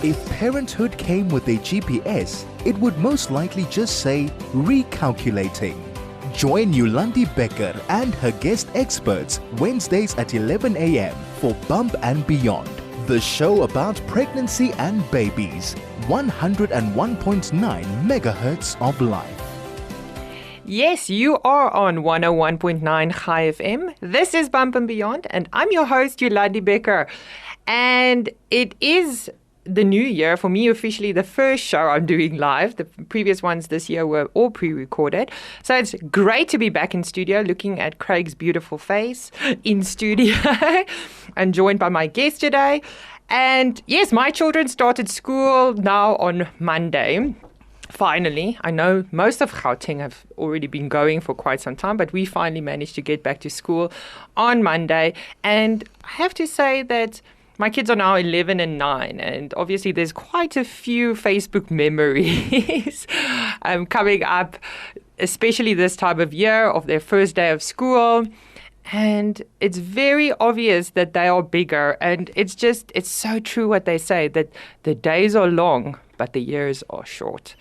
If parenthood came with a GPS, it would most likely just say recalculating. Join Yolandi Becker and her guest experts Wednesdays at 11 a.m. for Bump and Beyond, the show about pregnancy and babies. 101.9 megahertz of life. Yes, you are on 101.9 High FM. This is Bump and Beyond, and I'm your host, Yolandi Becker. And it is the new year, for me officially the first show I'm doing live. The previous ones this year were all pre-recorded. So it's great to be back in studio looking at Craig's beautiful face in studio. I'm joined by my guest today. And yes, my children started school now on Monday. Finally, I know most of Gauteng have already been going for quite some time, but we finally managed to get back to school on Monday. And I have to say that my kids are now 11 and 9, and obviously there's quite a few Facebook memories coming up, especially this time of year of their first day of school. And it's very obvious that they are bigger, and it's so true what they say, that the days are long, but the years are short.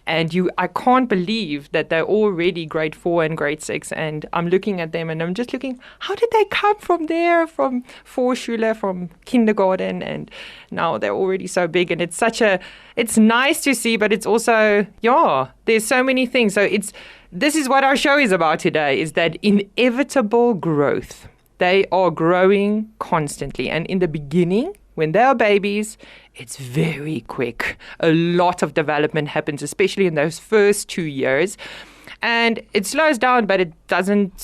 And I can't believe that they're already grade 4 and grade 6, and I'm looking at them and I'm just looking, how did they come from there, from Vorschule, from kindergarten, and now they're already so big. And it's nice to see, but it's also, there's so many things. So this is what our show is about today, is that inevitable growth. They are growing constantly. And in the beginning, when they are babies, it's very quick. A lot of development happens, especially in those first 2 years. And it slows down, but it doesn't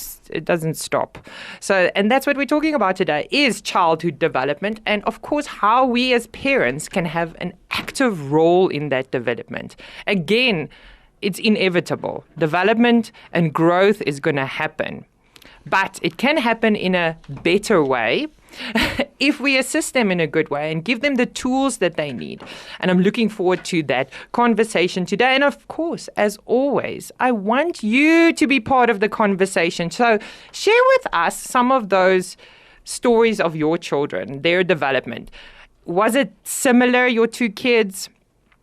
stop. So, and that's what we're talking about today, is childhood development. And of course, how we as parents can have an active role in that development. Again, it's inevitable. Development and growth is going to happen. But it can happen in a better way if we assist them in a good way and give them the tools that they need. And I'm looking forward to that conversation today. And of course, as always, I want you to be part of the conversation. So share with us some of those stories of your children, their development. Was it similar, your two kids?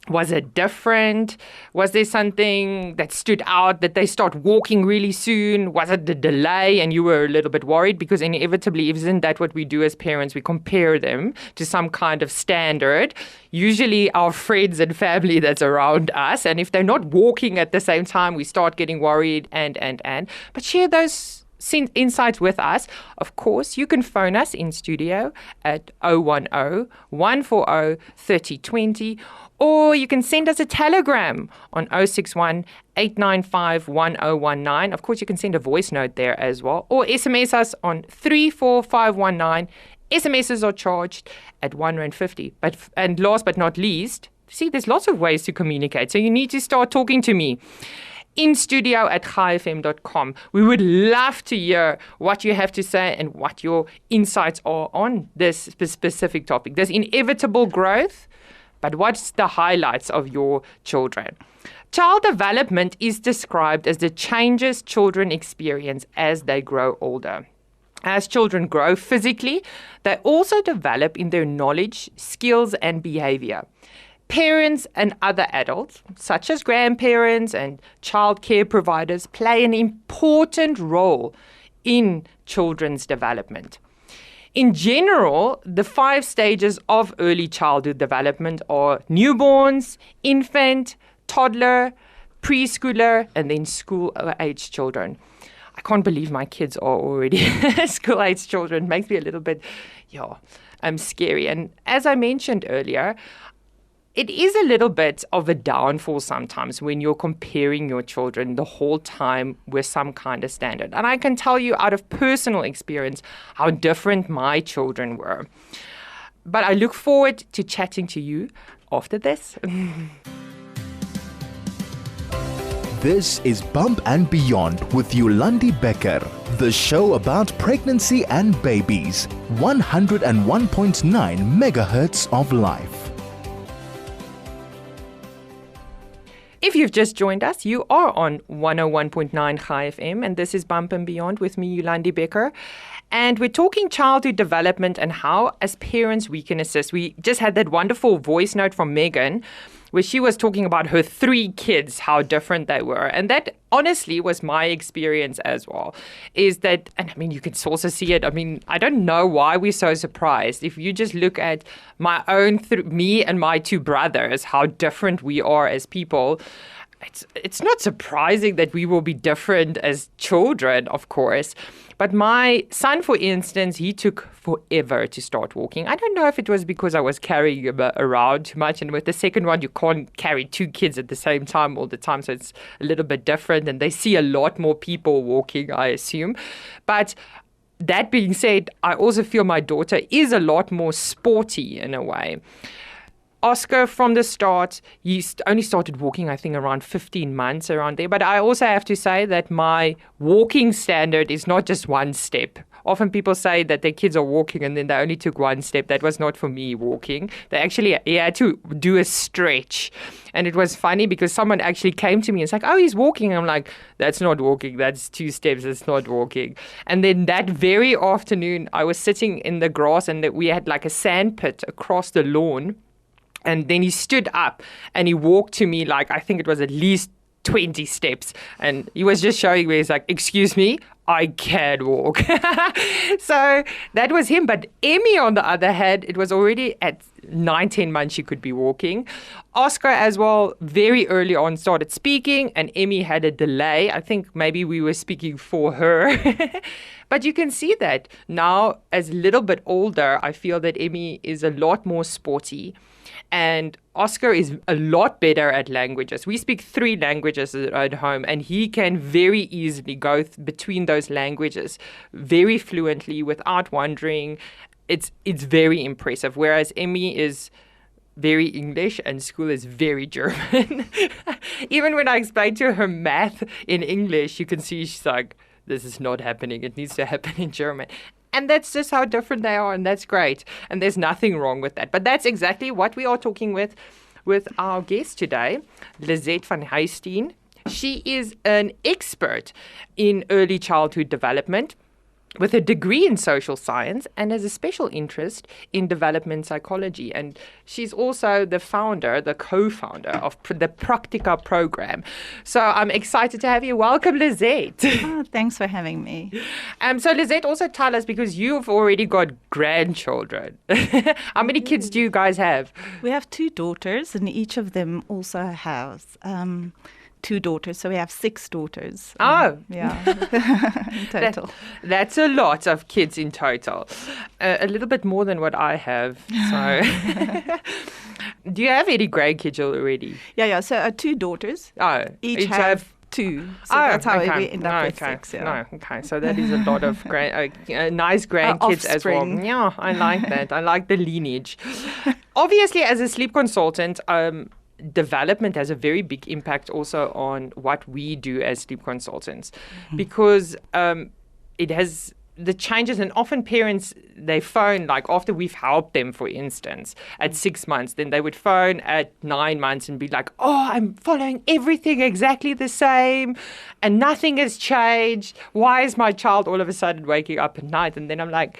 Was it different? Was there something that stood out, that they start walking really soon? Was it the delay and you were a little bit worried? Because inevitably, isn't that what we do as parents? We compare them to some kind of standard, usually our friends and family that's around us. And if they're not walking at the same time, we start getting worried and. But share those insights with us. Of course, you can phone us in studio at 010-140-3020, or you can send us a telegram on 061-895-1019. Of course, you can send a voice note there as well, or SMS us on 34519. SMSs are charged at R1.50. And last but not least, see, there's lots of ways to communicate, so you need to start talking to me in studio at highfm.com. We would love to hear what you have to say and what your insights are on this specific topic. There's inevitable growth, but what's the highlights of your children? Child development is described as the changes children experience as they grow older. As children grow physically, they also develop in their knowledge, skills, and behavior. Parents and other adults, such as grandparents and child care providers, play an important role in children's development. In general, the 5 stages of early childhood development are newborns, infant, toddler, preschooler, and then school-age children. I can't believe my kids are already school-age children. It makes me a little bit, scary. And as I mentioned earlier, it is a little bit of a downfall sometimes when you're comparing your children the whole time with some kind of standard. And I can tell you out of personal experience how different my children were. But I look forward to chatting to you after this. This is Bump and Beyond with Yolandi Becker, the show about pregnancy and babies. 101.9 megahertz of life. If you've just joined us, you are on 101.9 High FM, and this is Bump and Beyond with me, Yolandi Becker. And we're talking childhood development and how, as parents, we can assist. We just had that wonderful voice note from Megan where she was talking about her 3 kids, how different they were. And that honestly was my experience as well, is that, and I mean, you can also see it. I mean, I don't know why we're so surprised. If you just look at my own, me and my 2 brothers, how different we are as people, it's not surprising that we will be different as children, of course. But my son, for instance, he took forever to start walking. I don't know if it was because I was carrying him around too much. And with the second one, you can't carry 2 kids at the same time all the time. So it's a little bit different. And they see a lot more people walking, I assume. But that being said, I also feel my daughter is a lot more sporty in a way. Oscar, from the start, he only started walking, I think, around 15 months around there. But I also have to say that my walking standard is not just 1 step. Often people say that their kids are walking and then they only took 1 step. That was not for me walking. He had to do a stretch. And it was funny because someone actually came to me and was like, oh, he's walking. I'm like, that's not walking. That's 2 steps. It's not walking. And then that very afternoon, I was sitting in the grass and we had like a sand pit across the lawn. And then he stood up and he walked to me like, I think it was at least 20 steps. And he was just showing me, he's like, excuse me, I can walk. So that was him. But Emmy, on the other hand, it was already at 9-10 months she could be walking. Oscar as well, very early on started speaking, and Emmy had a delay. I think maybe we were speaking for her. But you can see that now, as a little bit older, I feel that Emmy is a lot more sporty. And Oscar is a lot better at languages. We speak 3 languages at home, and he can very easily go between those languages very fluently without wondering. It's very impressive. Whereas Emmy is very English and school is very German. Even when I explain to her math in English, you can see she's like, this is not happening. It needs to happen in German. And that's just how different they are, and that's great. And there's nothing wrong with that. But that's exactly what we are talking with our guest today, Lizette Van Huyssteen. She is an expert in early childhood development with a degree in social science and has a special interest in development psychology. And she's also the co-founder of the Practica program. So I'm excited to have you. Welcome, Lizette. Oh, thanks for having me. So Lizette, also tell us, because you've already got grandchildren. How many kids do you guys have? We have 2 daughters, and each of them also has 2 daughters, so we have 6 daughters. Oh. Yeah, in total. That's a lot of kids in total. A little bit more than what I have. So, do you have any grandkids already? Yeah. So 2 daughters. Oh, each have 2. So that's how we end up with 6. Yeah. No, okay. So that is a lot of nice grandkids as well. Yeah, I like that. I like the lineage. Obviously, as a sleep consultant, development has a very big impact also on what we do as sleep consultants, because it has the changes, and often parents, they phone like after we've helped them, for instance, at 6 months, then they would phone at 9 months and be like, oh, I'm following everything exactly the same and nothing has changed. Why is my child all of a sudden waking up at night? And then I'm like,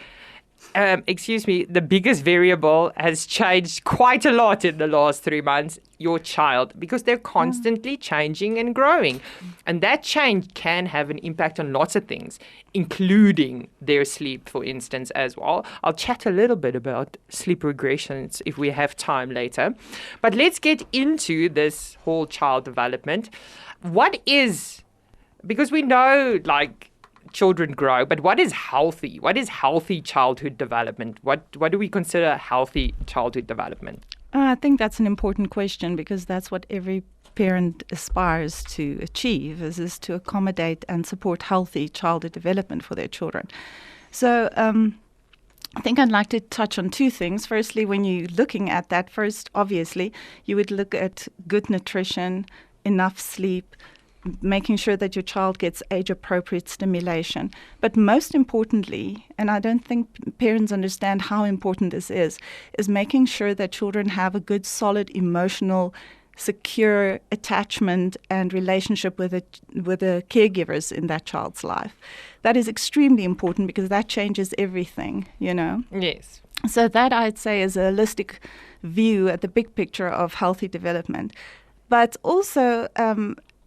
excuse me, the biggest variable has changed quite a lot in the last 3 months, your child, because they're constantly changing and growing. And that change can have an impact on lots of things, including their sleep, for instance, as well. I'll chat a little bit about sleep regressions if we have time later. But let's get into this whole child development. Because we know, like, children grow, but what is healthy? What is healthy childhood development? What do we consider healthy childhood development? I think that's an important question, because that's what every parent aspires to achieve, is to accommodate and support healthy childhood development for their children. So I think I'd like to touch on 2 things. Firstly, when you're looking at that, first, obviously, you would look at good nutrition, enough sleep, making sure that your child gets age-appropriate stimulation. But most importantly, and I don't think parents understand how important this is making sure that children have a good, solid emotional secure attachment and relationship with the caregivers in that child's life. That is extremely important because that changes everything, you know. Yes. So that, I'd say, is a holistic view at the big picture of healthy development. But also,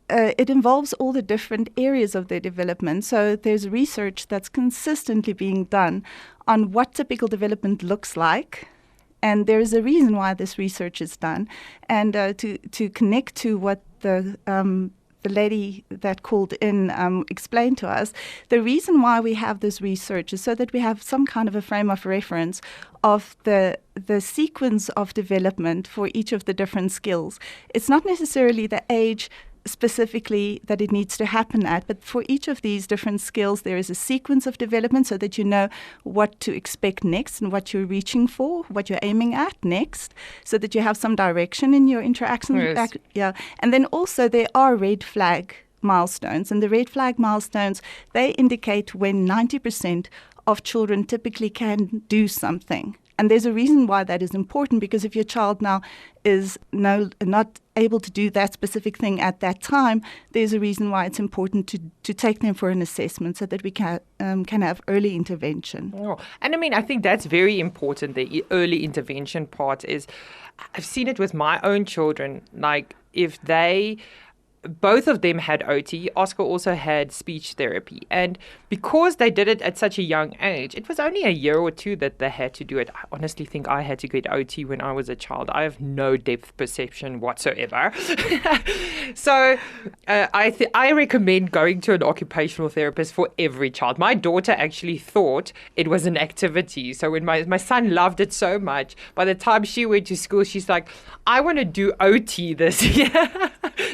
it involves all the different areas of their development. So there's research that's consistently being done on what typical development looks like. And there is a reason why this research is done. And to connect to what the lady that called in explained to us, the reason why we have this research is so that we have some kind of a frame of reference of the sequence of development for each of the different skills. It's not necessarily the age specifically that it needs to happen at, but for each of these different skills, there is a sequence of development so that you know what to expect next and what you're reaching for, what you're aiming at next, so that you have some direction in your interactions. Yes. And then also there are red flag milestones, and the red flag milestones, they indicate when 90% of children typically can do something. And there's a reason why that is important, because if your child now is not able to do that specific thing at that time, there's a reason why it's important to take them for an assessment so that we can have early intervention. Oh, and I mean, I think that's very important. The early intervention part is, I've seen it with my own children. Like if both of them had OT. Oscar also had speech therapy. And because they did it at such a young age, it was only a year or two that they had to do it. I honestly think I had to get OT when I was a child. I have no depth perception whatsoever. So I recommend going to an occupational therapist for every child. My daughter actually thought it was an activity. So when my son loved it so much, by the time she went to school, she's like, I want to do OT this year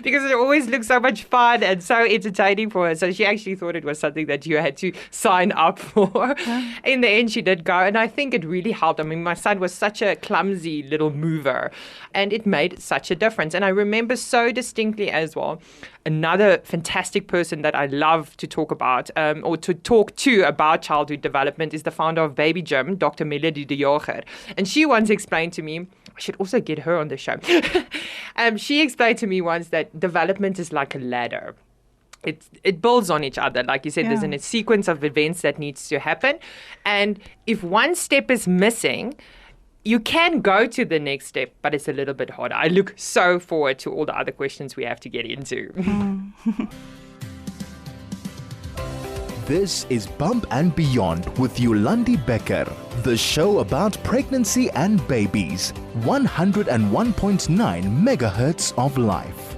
because it always looks so much fun and so entertaining for her. So she actually thought it was something that you had to sign up for. In the end, she did go, and I think it really helped. I mean, my son was such a clumsy little mover, and it made such a difference. And I remember so distinctly as well, another fantastic person that I love to talk about or to talk to about childhood development is the founder of Baby Gym, Dr. Melody de Jager. And she once explained to me, I should also get her on the show. She explained to me once that development is like a ladder. It builds on each other. Like you said, there's a sequence of events that needs to happen. And if one step is missing, you can go to the next step, but it's a little bit harder. I look so forward to all the other questions we have to get into. This is Bump and Beyond with Yolandi Becker, the show about pregnancy and babies. 101.9 megahertz of life.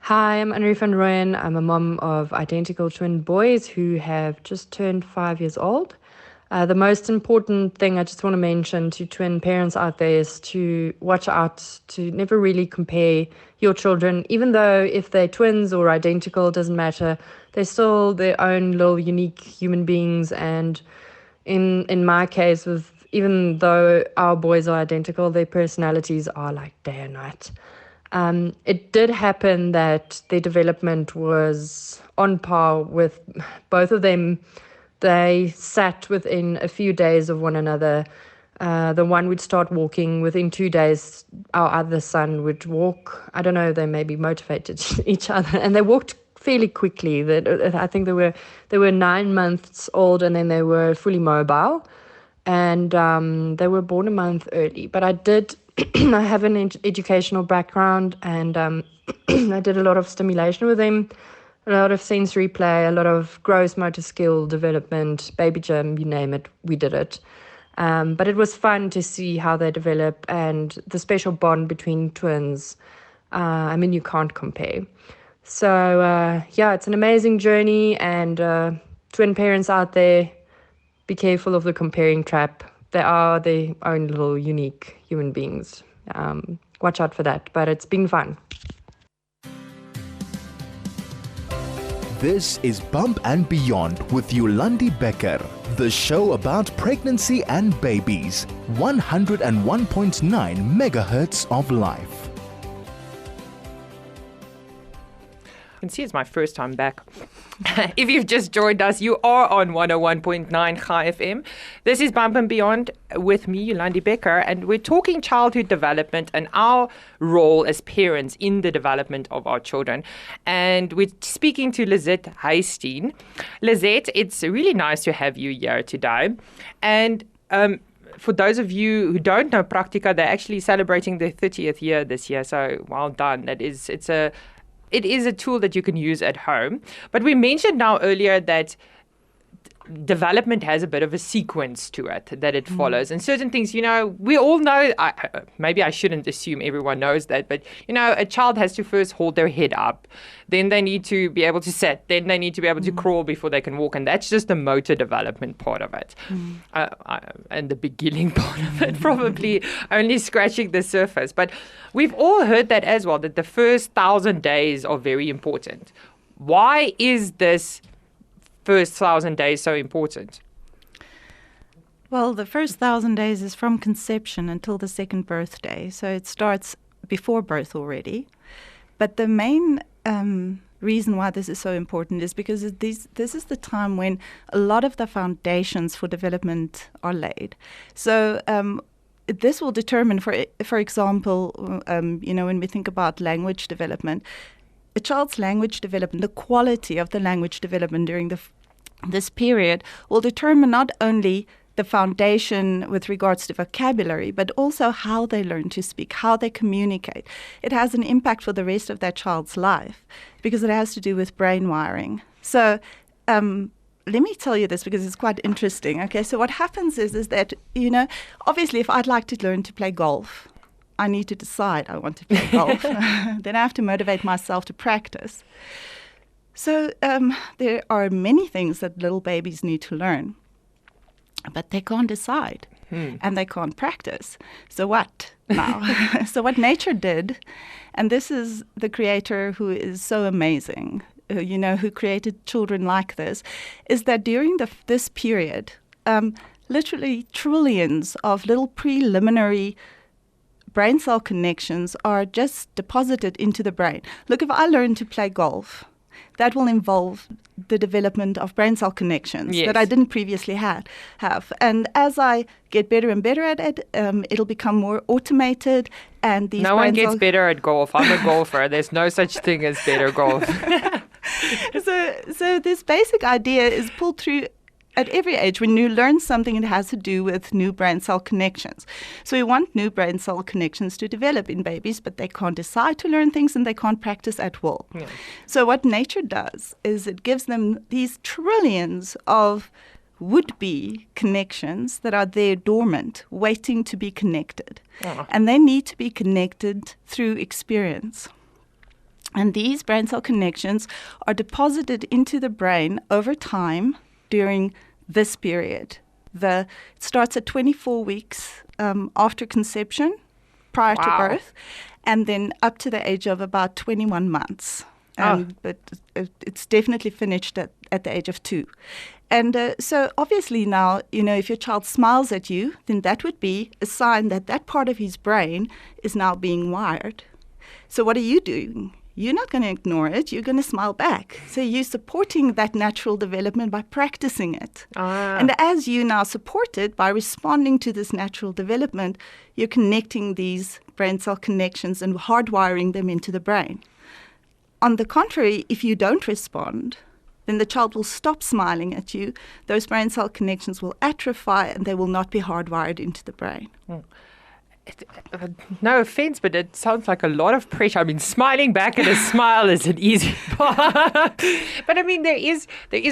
Hi, I'm Anri van Rooyen. I'm a mom of identical twin boys who have just turned 5 years old. The most important thing I just want to mention to twin parents out there is to watch out to never really compare your children, even though if they're twins or identical, it doesn't matter. They're still their own little unique human beings. And in my case, even though our boys are identical, their personalities are like day and night. It did happen that their development was on par with both of them. They sat within a few days of one another. The one would start walking. Within 2 days, our other son would walk. I don't know, they maybe motivated each other. And they walked fairly quickly. I think they were 9 months old and then they were fully mobile. And they were born a month early. But I have an educational background, and I did a lot of stimulation with them, a lot of sensory play, a lot of gross motor skill development, baby gym, you name it, we did it. But it was fun to see how they develop and the special bond between twins. I mean, you can't compare. So, it's an amazing journey, and twin parents out there, be careful of the comparing trap. They are their own little unique human beings. Watch out for that, but it's been fun. This is Bump and Beyond with Yolandi Becker, the show about pregnancy and babies. 101.9 megahertz of life. can see it's my first time back. If you've just joined us, you are on 101.9 Chai FM. This is Bump and Beyond with me, Yolandi Becker, and we're talking childhood development and our role as parents in the development of our children. And we're speaking to Lizette Huyssteen. Lizette, it's really nice to have you here today. And for those of you who don't know Practica, they're actually celebrating their 30th year this year. So well done. It is a tool that you can use at home. But we mentioned now earlier that development has a bit of a sequence to it that it follows. And certain things, we all know, maybe I shouldn't assume everyone knows that, but, a child has to first hold their head up. Then they need to be able to sit. Then they need to be able to crawl before they can walk. And that's just the motor development part of it. And the beginning part of it, probably only scratching the surface. But we've all heard that as well, that the first 1,000 days are very important. Why is this first 1,000 days so important? Well, the first 1,000 days is from conception until the second birthday. So it starts before birth already. But the main reason why this is so important is because this is the time when a lot of the foundations for development are laid. So this will determine, for example, when we think about language development, a child's language development, the quality of the language development during this period will determine not only the foundation with regards to vocabulary, but also how they learn to speak, how they communicate. It has an impact for the rest of that child's life because it has to do with brain wiring. So let me tell you this because it's quite interesting. Okay, so what happens is that, obviously if I'd like to learn to play golf, I need to decide I want to play golf. Then I have to motivate myself to practice. So there are many things that little babies need to learn, but they can't decide and they can't practice. So what now? So what nature did, and this is the creator who is so amazing, who created children like this, is that during this period, literally trillions of little preliminary brain cell connections are just deposited into the brain. Look, if I learn to play golf, that will involve the development of brain cell connections that I didn't previously have. And as I get better and better at it, it'll become more automated. And these no one gets better at golf. I'm a golfer. There's no such thing as better golf. So this basic idea is pulled through at every age. When you learn something, it has to do with new brain cell connections. So we want new brain cell connections to develop in babies, but they can't decide to learn things and they can't practice at will. Yeah. So what nature does is it gives them these trillions of would-be connections that are there dormant, waiting to be connected. Oh. And they need to be connected through experience. And these brain cell connections are deposited into the brain over time during this period. It starts at 24 weeks after conception, prior to birth, and then up to the age of about 21 months. But it's definitely finished at the age of 2. And so obviously now, if your child smiles at you, then that would be a sign that that part of his brain is now being wired. So what are you doing? You're not going to ignore it. You're going to smile back. So you're supporting that natural development by practicing it. And as you now support it by responding to this natural development, you're connecting these brain cell connections and hardwiring them into the brain. On the contrary, if you don't respond, then the child will stop smiling at you. Those brain cell connections will atrophy and they will not be hardwired into the brain. No offense, but it sounds like a lot of pressure. I mean, smiling back at a smile is an easy part. But I mean, there is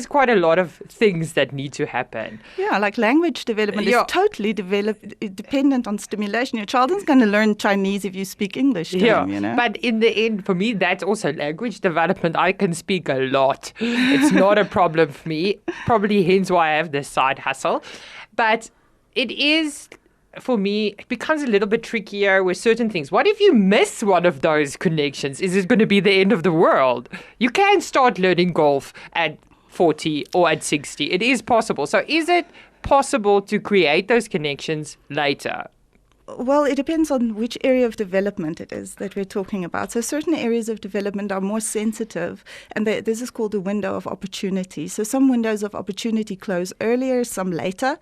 quite a lot of things that need to happen. Yeah, like language development is totally dependent on stimulation. Your child isn't going to learn Chinese if you speak English to him, But in the end, for me, that's also language development. I can speak a lot. It's not a problem for me. Probably hence why I have this side hustle. But it is... For me, it becomes a little bit trickier with certain things. What if you miss one of those connections? Is it going to be the end of the world? You can start learning golf at 40 or at 60. It is possible. So is it possible to create those connections later? Well, it depends on which area of development it is that we're talking about. So certain areas of development are more sensitive, and this is called a window of opportunity. So some windows of opportunity close earlier, some later.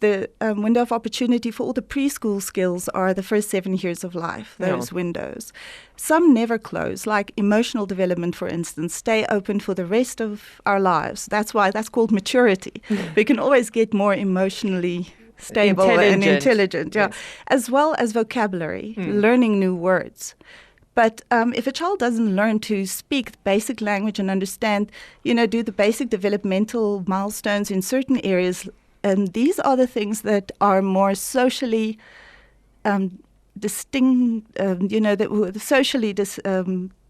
The window of opportunity for all the preschool skills are the first 7 years of life, those windows. Some never close, like emotional development, for instance, stay open for the rest of our lives. That's called maturity. We can always get more emotionally stable and intelligent, Yes. as well as vocabulary, learning new words. But if a child doesn't learn to speak the basic language and understand, do the basic developmental milestones in certain areas, these are the things that are more socially distinct,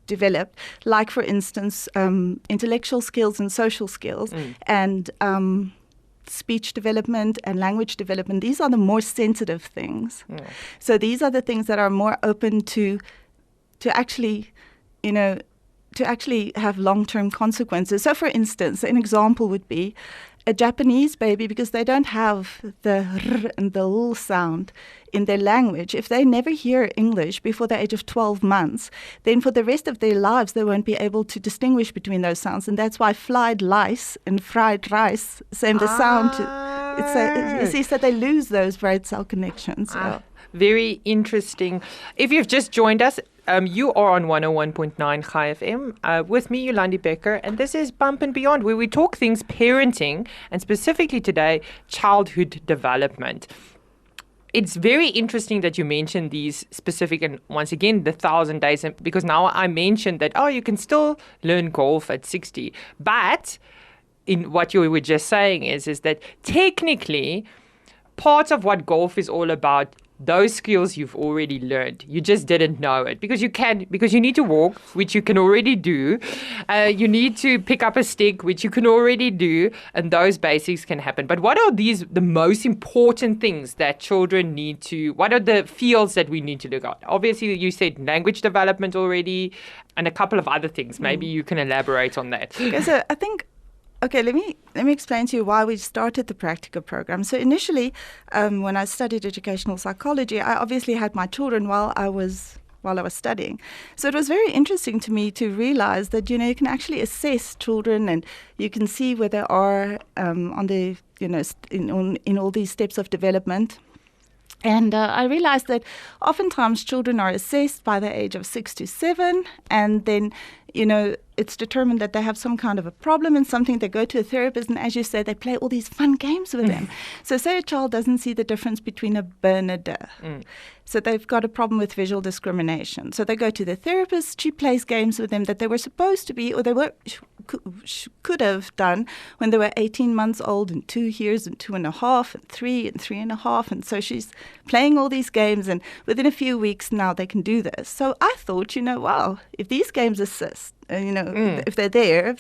developed, like, for instance, intellectual skills and social skills and speech development and language development. These are the more sensitive things. Yeah. So these are the things that are more open to actually, to actually have long-term consequences. So, for instance, an example would be a Japanese baby, because they don't have the r and the l sound in their language. If they never hear English before the age of 12 months, then for the rest of their lives, they won't be able to distinguish between those sounds. And that's why fried lice and fried rice, same the sound. You see, so they lose those brain cell connections. Very interesting. If you've just joined us, you are on 101.9 Chai FM with me, Yolandi Becker, and this is Bump and Beyond, where we talk things parenting, and specifically today, childhood development. It's very interesting that you mentioned these specific, and once again, the 1,000 days, because now I mentioned that, you can still learn golf at 60. But in what you were just saying is that technically, part of what golf is all about, those skills you've already learned. You just didn't know it because you need to walk, which you can already do. You need to pick up a stick, which you can already do, and those basics can happen. But what are the most important things that children need to, what are the fields that we need to look at? Obviously, you said language development already and a couple of other things. Maybe you can elaborate on that. Okay, so I think, let me explain to you why we started the practical program. So initially, when I studied educational psychology, I obviously had my children while I was studying. So it was very interesting to me to realize that, you can actually assess children and you can see where they are on the, in all these steps of development. And I realized that oftentimes children are assessed by the age of 6 to 7, and then, it's determined that they have some kind of a problem and something. They go to a therapist, and as you say, they play all these fun games with them. So say a child doesn't see the difference between a b and a d. So they've got a problem with visual discrimination. So they go to the therapist, she plays games with them that they were supposed to be, or they could have done when they were 18 months old, and 2 years, and 2.5, and 3, and 3.5. And so she's playing all these games, and within a few weeks now they can do this. So I thought, wow, if these games assist, if they're there,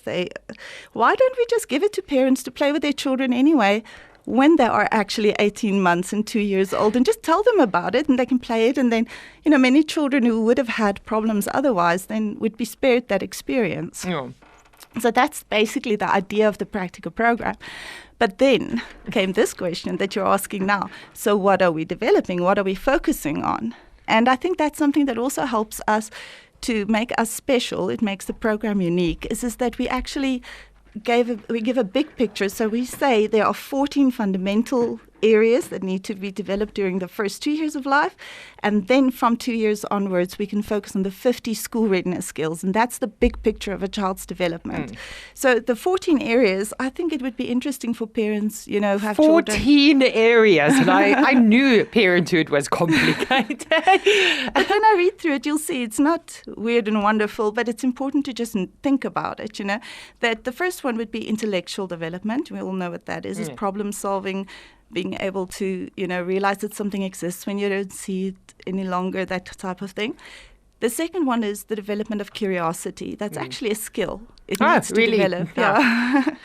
why don't we just give it to parents to play with their children anyway when they are actually 18 months and 2 years old, and just tell them about it and they can play it. And then, many children who would have had problems otherwise then would be spared that experience. Yeah. So that's basically the idea of the practical program. But then came this question that you're asking now. So what are we developing? What are we focusing on? And I think that's something that also helps us to make us special. It makes the program unique, is that we actually give a big picture. So we say there are 14 fundamental areas that need to be developed during the first 2 years of life. And then from 2 years onwards, we can focus on the 50 school readiness skills. And that's the big picture of a child's development. So the 14 areas, I think it would be interesting for parents, who have 14 areas. And I knew parenthood was complicated. And when I read through it, you'll see it's not weird and wonderful, but it's important to just think about it, that the first one would be intellectual development. We all know what that is problem solving, being able to, realize that something exists when you don't see it any longer, that type of thing. The second one is the development of curiosity. That's actually a skill. It needs to develop. Yeah.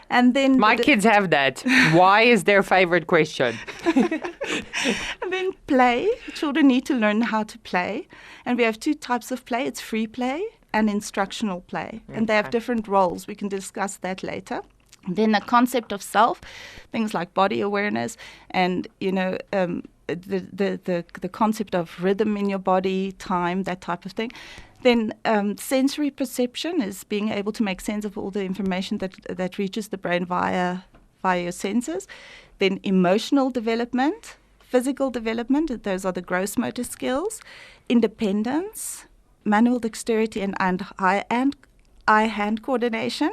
And then my kids have that. Why is their favorite question? And then play. Children need to learn how to play. And we have 2 types of play. It's free play and instructional play. And they have different roles. We can discuss that later. Then the concept of self, things like body awareness and, the concept of rhythm in your body, time, that type of thing. Then sensory perception is being able to make sense of all the information that reaches the brain via your senses. Then emotional development, physical development, those are the gross motor skills, independence, manual dexterity and eye-hand coordination,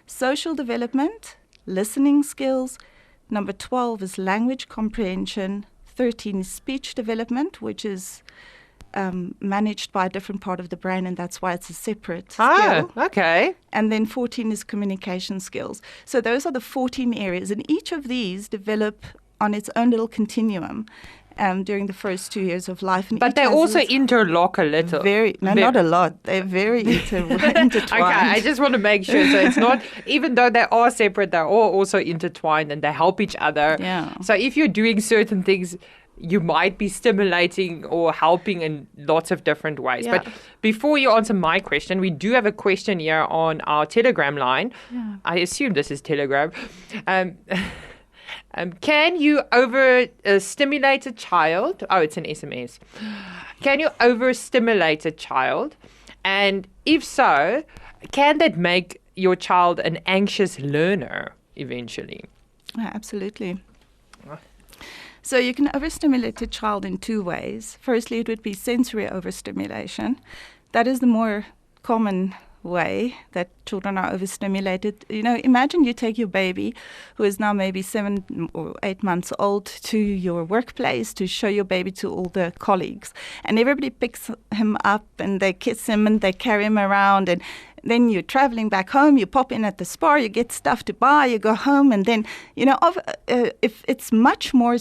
social development, listening skills. Number 12 is language comprehension. 13 is speech development, which is managed by a different part of the brain, and that's why it's a separate skill. Okay. And then 14 is communication skills. So those are the 14 areas, and each of these develop on its own little continuum during the first 2 years of life. And But they also interlock a little. Not a lot. They're very intertwined. Okay, I just want to make sure. So it's not, even though they are separate, they're all also intertwined and they help each other. Yeah. So if you're doing certain things, you might be stimulating or helping in lots of different ways. Yeah. But before you answer my question, we do have a question here on our Telegram line. Yeah. I assume this is Telegram. Can you overstimulate a child? Oh, it's an SMS. Can you overstimulate a child? And if so, can that make your child an anxious learner eventually? Yeah, absolutely. So you can overstimulate a child in two ways. Firstly, it would be sensory overstimulation. That is the more common way that children are overstimulated. You know, imagine you take your baby, who is now maybe 7 or 8 months old, to your workplace to show your baby to all the colleagues. And everybody picks him up and they kiss him and they carry him around. And then you're traveling back home, you pop in at the Spar, you get stuff to buy, you go home. And then, you know, if it's much more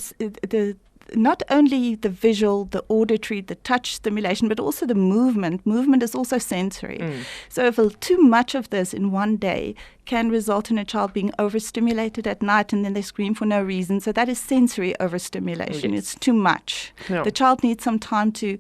not only the visual, the auditory, the touch stimulation, but also the movement. Movement is also sensory. So if too much of this in one day can result in a child being overstimulated at night and then they scream for no reason. So that is sensory overstimulation. Yes. It's too much. Yeah. The child needs some time to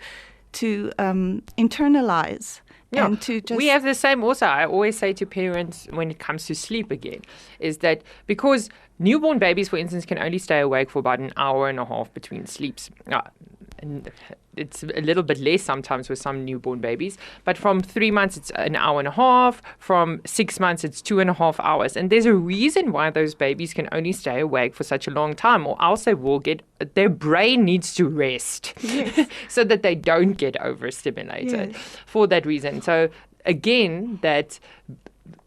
internalize. Yeah, and to just we have the same also. I always say to parents when it comes to sleep again, is that because newborn babies, for instance, can only stay awake for about an hour and a half between sleeps. And it's a little bit less sometimes with some newborn babies. But from 3 months, it's an hour and a half. From 6 months, it's 2.5 hours. And there's a reason why those babies can only stay awake for such a long time, or else they will their brain needs to rest. Yes. So that they don't get overstimulated for that reason. So again, that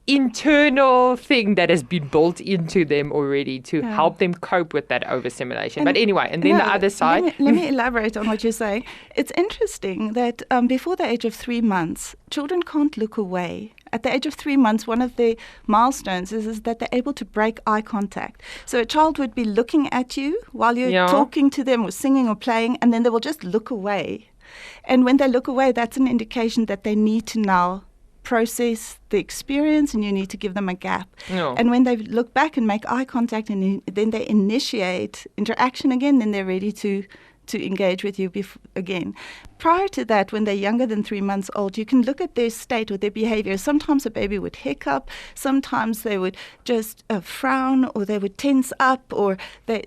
internal thing that has been built into them already to help them cope with that overstimulation. But anyway, and then the other side. Let me elaborate on what you're saying. It's interesting that before the age of 3 months, children can't look away. At the age of 3 months, one of the milestones is that they're able to break eye contact. So a child would be looking at you while you're talking to them or singing or playing, and then they will just look away. And when they look away, that's an indication that they need to now process the experience and you need to give them a gap. No. And when they look back and make eye contact and then they initiate interaction again, then they're ready to engage with you again. Prior to that, when they're younger than 3 months old, you can look at their state or their behavior. Sometimes a baby would hiccup, sometimes they would just frown, or they would tense up, or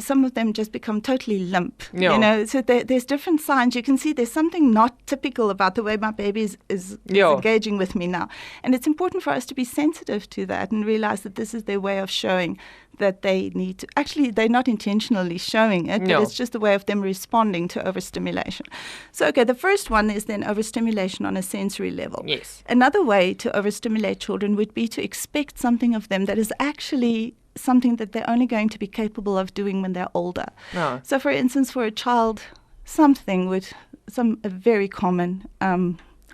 some of them just become totally limp. Yeah. You know, so there's different signs. You can see there's something not typical about the way my baby is engaging with me now. And it's important for us to be sensitive to that and realize that this is their way of showing that they need to. Actually, they're not intentionally showing it, but it's just a way of them responding to overstimulation. So, okay, the first one is then overstimulation on a sensory level. Yes. Another way to overstimulate children would be to expect something of them that is actually something that they're only going to be capable of doing when they're older. Oh. So, for instance, for a child, a very common,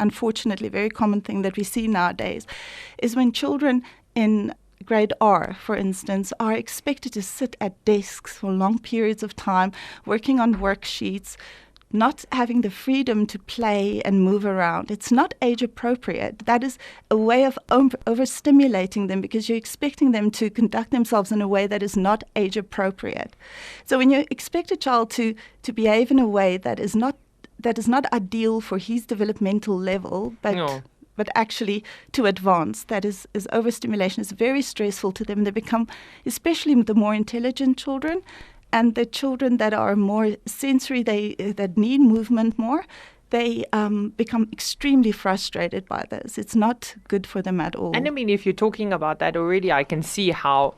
unfortunately, very common thing that we see nowadays is when children in grade R, for instance, are expected to sit at desks for long periods of time, working on worksheets, not having the freedom to play and move around. It's not age appropriate. That is a way of overstimulating them because you're expecting them to conduct themselves in a way that is not age appropriate. So when you expect a child to behave in a way that is not ideal for his developmental level, but actually to advance, that is overstimulation is very stressful to them. They become, especially the more intelligent children, And the children that are more sensory, that need movement more, they become extremely frustrated by this. It's not good for them at all. And I mean, if you're talking about that already, I can see how,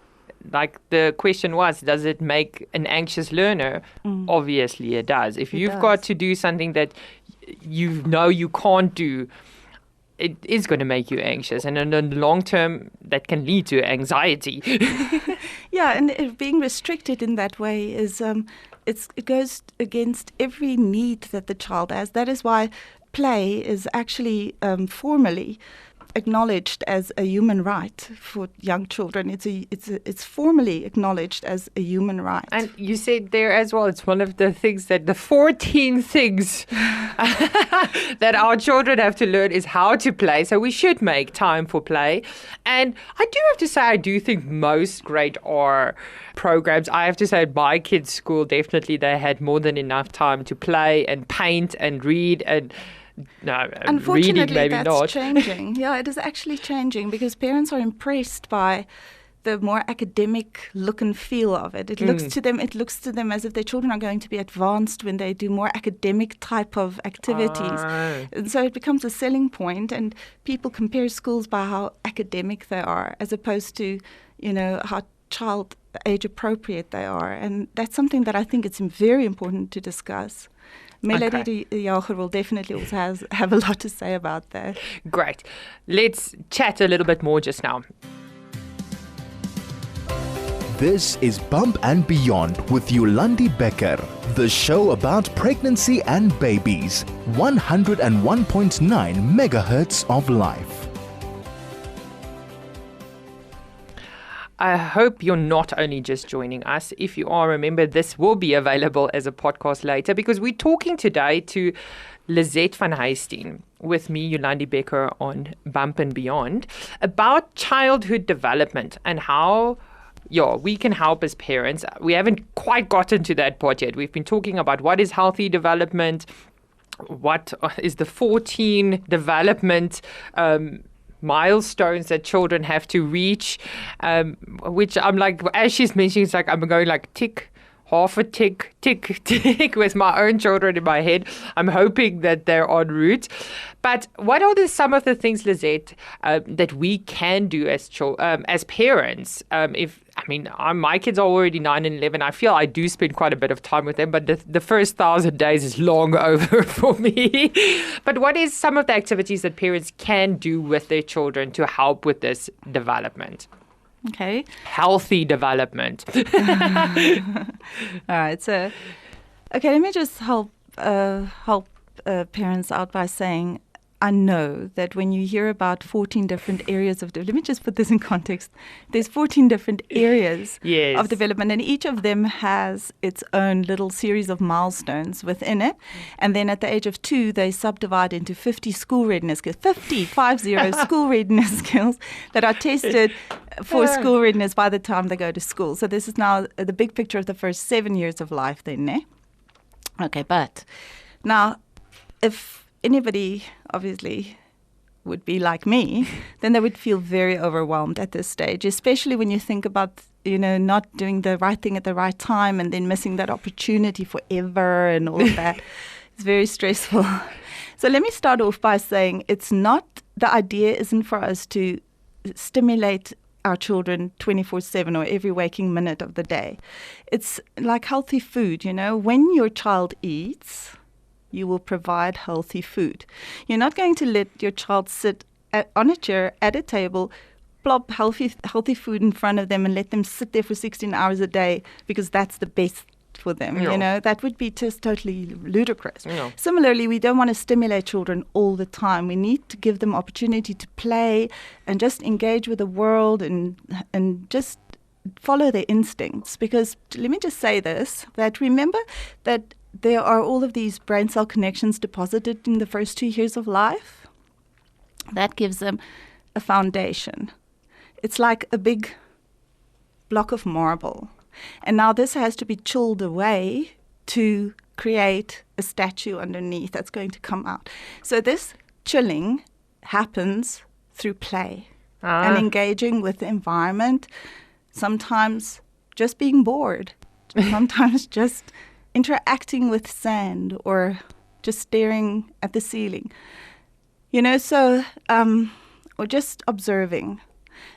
like the question was, does it make an anxious learner? Obviously it does. If you've got to do something that you know you can't do, it is going to make you anxious. And in the long term, that can lead to anxiety. Yeah, and being restricted in that way is it goes against every need that the child has. That is why play is actually formally acknowledged as a human right for young children. It's formally acknowledged as a human right. And you said there as well, it's one of the things that the 14 things that our children have to learn is how to play. So we should make time for play. And I do have to say, I do think most great R programs, I have to say at my kids' school, definitely they had more than enough time to play and paint and read and no, unfortunately, reading maybe that's not. changing. Yeah, it is actually changing because parents are impressed by the more academic look and feel of it. It looks to them as if their children are going to be advanced when they do more academic type of activities. And so it becomes a selling point, and people compare schools by how academic they are as opposed to, how child age appropriate they are. And that's something that I think it's very important to discuss. Melody de Jager will definitely also have a lot to say about that. Great. Let's chat a little bit more just now. This is Bump and Beyond with Yolandi Becker, the show about pregnancy and babies. 101.9 megahertz of life. I hope you're not only just joining us. If you are, remember this will be available as a podcast later because we're talking today to Lizette Van Huyssteen with me, Yolandi Becker, on Bump and Beyond about childhood development and how we can help as parents. We haven't quite gotten to that part yet. We've been talking about what is healthy development, what is the 14 development milestones that children have to reach, which I'm like, as she's mentioning, it's like I'm going like tick, half a tick, tick, tick with my own children in my head. I'm hoping that they're en route. But what are some of the things, Lizette, that we can do as parents? My kids are already 9 and 11. I feel I do spend quite a bit of time with them, but the first 1,000 days is long over for me. But what is some of the activities that parents can do with their children to help with this development? Okay. Healthy development. All right. So, let me just help parents out by saying, I know that when you hear about 14 different areas of let me just put this in context. There's 14 different areas of development, and each of them has its own little series of milestones within it. And then at the age of 2, they subdivide into 50 school readiness skills, 50 school readiness skills that are tested for school readiness by the time they go to school. So this is now the big picture of the first 7 years of life then, ne? Okay, but now if anybody obviously would be like me, then they would feel very overwhelmed at this stage, especially when you think about, not doing the right thing at the right time and then missing that opportunity forever and all of that. It's very stressful. So let me start off by saying the idea isn't for us to stimulate our children 24/7 or every waking minute of the day. It's like healthy food, when your child eats, you will provide healthy food. You're not going to let your child sit on a chair at a table, plop healthy food in front of them and let them sit there for 16 hours a day because that's the best for them. Yeah. That would be just totally ludicrous. Yeah. Similarly, we don't want to stimulate children all the time. We need to give them opportunity to play and just engage with the world and just follow their instincts. Because let me just say this, that remember that there are all of these brain cell connections deposited in the first 2 years of life. That gives them a foundation. It's like a big block of marble. And now this has to be chilled away to create a statue underneath that's going to come out. So this chilling happens through play and engaging with the environment, sometimes just being bored. sometimes just interacting with sand or just staring at the ceiling. Or just observing.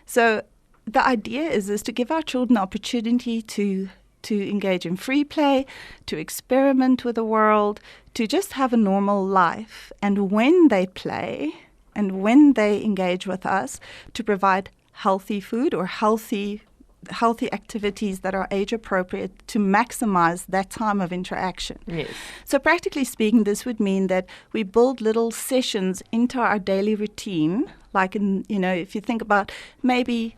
So the idea is to give our children the opportunity to engage in free play, to experiment with the world, to just have a normal life. And when they play and when they engage with us, to provide healthy food or healthy activities that are age appropriate to maximize that time of interaction. Yes. So practically speaking, this would mean that we build little sessions into our daily routine, like if you think about maybe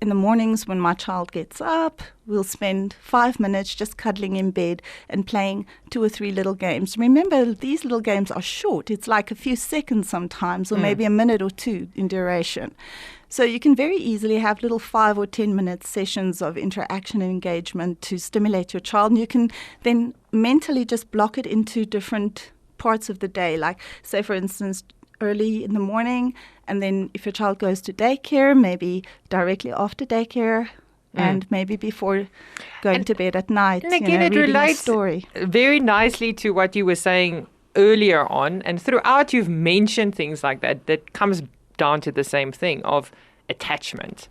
in the mornings when my child gets up, we'll spend 5 minutes just cuddling in bed and playing 2 or 3 little games. Remember, these little games are short. It's like a few seconds sometimes, or maybe a minute or 2 in duration. So you can very easily have little 5 or 10 minute sessions of interaction and engagement to stimulate your child. And you can then mentally just block it into different parts of the day. Like, say, for instance, early in the morning, and then if your child goes to daycare, maybe directly after daycare, and maybe before going to bed at night, and again, it reading relates a story. Very nicely to what you were saying earlier on, and throughout you've mentioned things like that comes down to the same thing of attachment.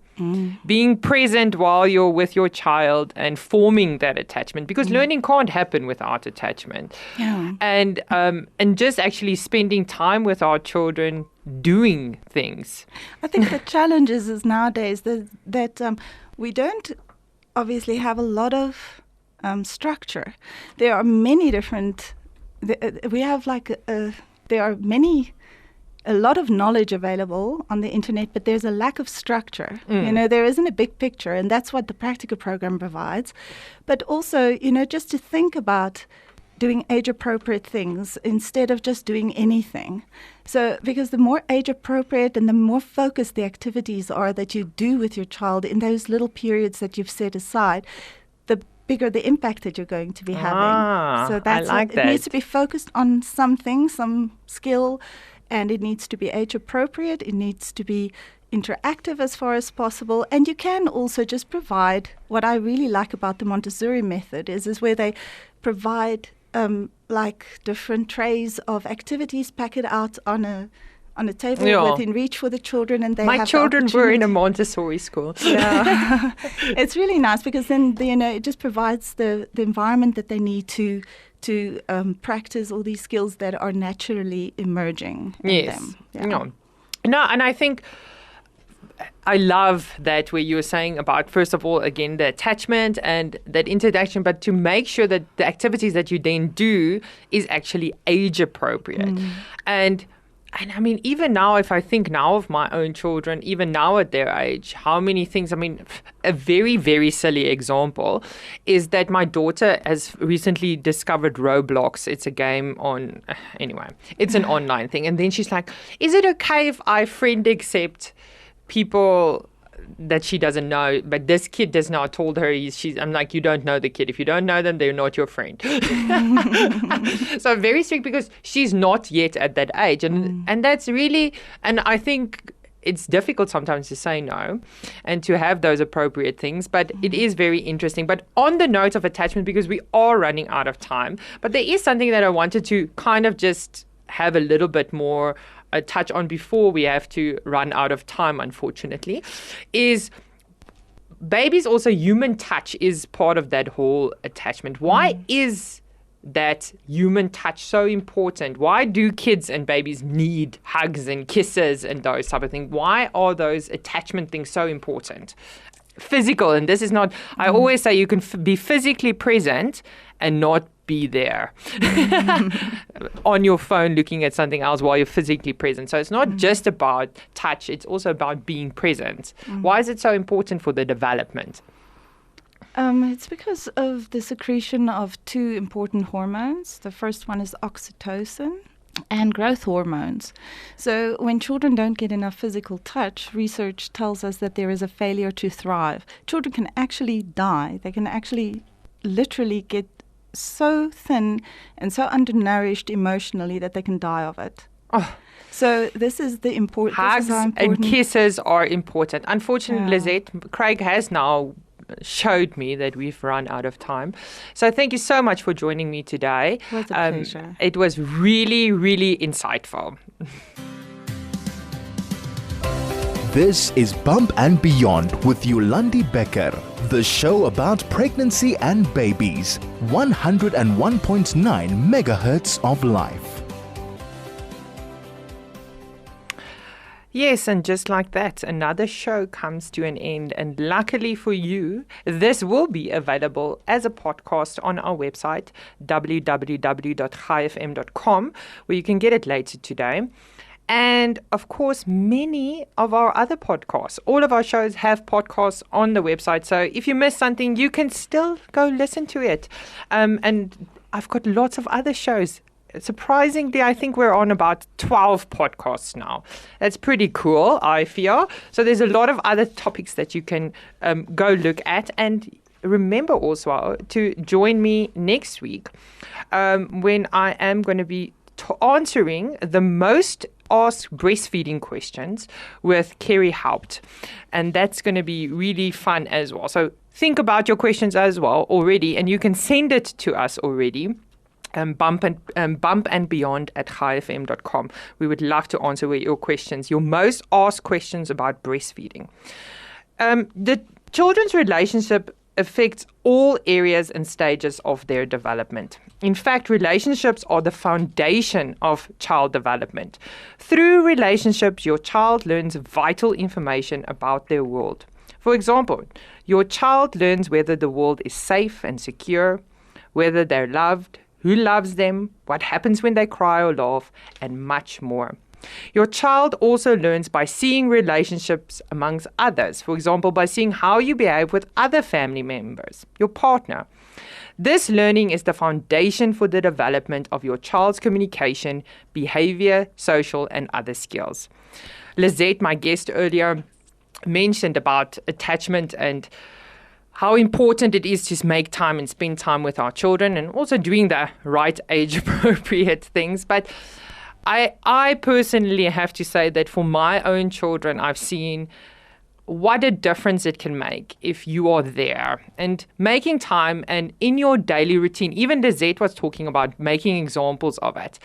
Being present while you're with your child and forming that attachment, because learning can't happen without attachment. Yeah. And just actually spending time with our children doing things. I think the challenge is nowadays that we don't obviously have a lot of structure. There are many different. We have there are a lot of knowledge available on the internet, but there's a lack of structure. There isn't a big picture, and that's what the practical program provides. But also, just to think about doing age-appropriate things instead of just doing anything. So, because the more age-appropriate and the more focused the activities are that you do with your child in those little periods that you've set aside, the bigger the impact that you're going to be having. So that's it needs to be focused on something, some skill, and it needs to be age appropriate. It needs to be interactive as far as possible. And you can also just provide, what I really like about the Montessori method is where they provide different trays of activities, pack it out on a table within reach for the children, and they My have children were in a Montessori school. Yeah. It's really nice because then it just provides the environment that they need to practice all these skills that are naturally emerging in them. Yeah. No, and I think I love that where you were saying about, first of all, again, the attachment and that introduction, but to make sure that the activities that you then do is actually age appropriate. And I mean, even now, if I think now of my own children, even now at their age, how many things, a very, very silly example is that my daughter has recently discovered Roblox. It's a game anyway, it's an online thing. And then she's like, is it okay if I friend accept people that she doesn't know, but this kid does not told her I'm like, you don't know the kid. If you don't know them, they're not your friend. So I'm very strict because she's not yet at that age. And that's really, and I think it's difficult sometimes to say no and to have those appropriate things, but it is very interesting. But on the note of attachment, because we are running out of time, but there is something that I wanted to kind of just have a little bit more touch on before we have to run out of time, unfortunately, is babies also, human touch is part of that whole attachment. Why is that human touch so important? Why do kids and babies need hugs and kisses and those type of things? Why are those attachment things so important? Physical, and this is not, I always say you can be physically present and not be there on your phone looking at something else while you're physically present. So it's not just about touch, it's also about being present. Why is it so important for the development? It's because of the secretion of 2 important hormones. The first one is oxytocin and growth hormones. So when children don't get enough physical touch, research tells us that there is a failure to thrive. Children can actually die. They can actually literally get so thin and so undernourished emotionally that they can die of it. So this is the important. Hugs and kisses are important. Unfortunately, Lizette, Craig has now showed me that we've run out of time. So thank you so much for joining me today. It was a pleasure. It was really, really insightful. This is Bump and Beyond with Yolandi Becker, the show about pregnancy and babies. 101.9 megahertz of life. Yes, and just like that, another show comes to an end. And luckily for you, this will be available as a podcast on our website, www.chaifm.com, where you can get it later today. And of course, many of our other podcasts, all of our shows have podcasts on the website. So if you miss something, you can still go listen to it. And I've got lots of other shows. Surprisingly, I think we're on about 12 podcasts now. That's pretty cool, I feel. So there's a lot of other topics that you can go look at. And remember also to join me next week when I am going to be answering the most asked breastfeeding questions with Kerry Haupt. And that's going to be really fun as well. So think about your questions as well already, and you can send it to us already. Bump and beyond at chaifm.com. We would love to answer your questions, your most asked questions about breastfeeding. The children's relationship affects all areas and stages of their development. In fact, relationships are the foundation of child development. Through relationships, your child learns vital information about their world. For example, your child learns whether the world is safe and secure, whether they're loved, who loves them, what happens when they cry or laugh, and much more. Your child also learns by seeing relationships amongst others, for example, by seeing how you behave with other family members, your partner. This learning is the foundation for the development of your child's communication, behavior, social, and other skills. Lizette, my guest earlier, mentioned about attachment and how important it is to make time and spend time with our children, and also doing the right age-appropriate things. But I personally have to say that for my own children, I've seen what a difference it can make if you are there and making time, and in your daily routine. Even Lizette was talking about making examples of it.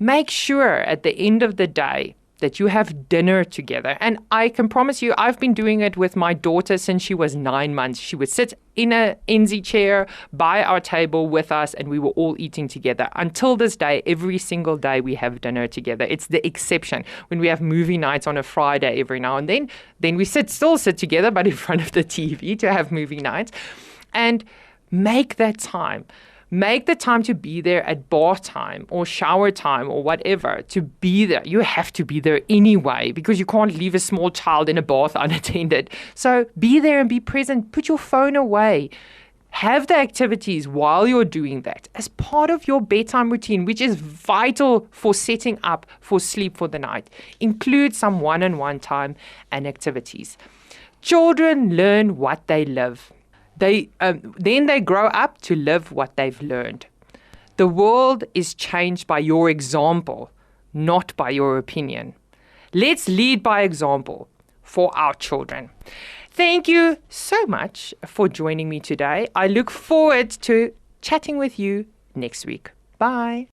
Make sure at the end of the day that you have dinner together. And I can promise you, I've been doing it with my daughter since she was 9 months. She would sit in a NZ chair by our table with us, and we were all eating together. Until this day, every single day we have dinner together. It's the exception when we have movie nights on a Friday every now and then. Then we still sit together, but in front of the TV to have movie nights. And make that time. Make the time to be there at bath time or shower time or whatever, to be there. You have to be there anyway, because you can't leave a small child in a bath unattended. So be there and be present. Put your phone away. Have the activities while you're doing that as part of your bedtime routine, which is vital for setting up for sleep for the night. Include some one-on-one time and activities. Children learn what they live. Then they grow up to live what they've learned. The world is changed by your example, not by your opinion. Let's lead by example for our children. Thank you so much for joining me today. I look forward to chatting with you next week. Bye.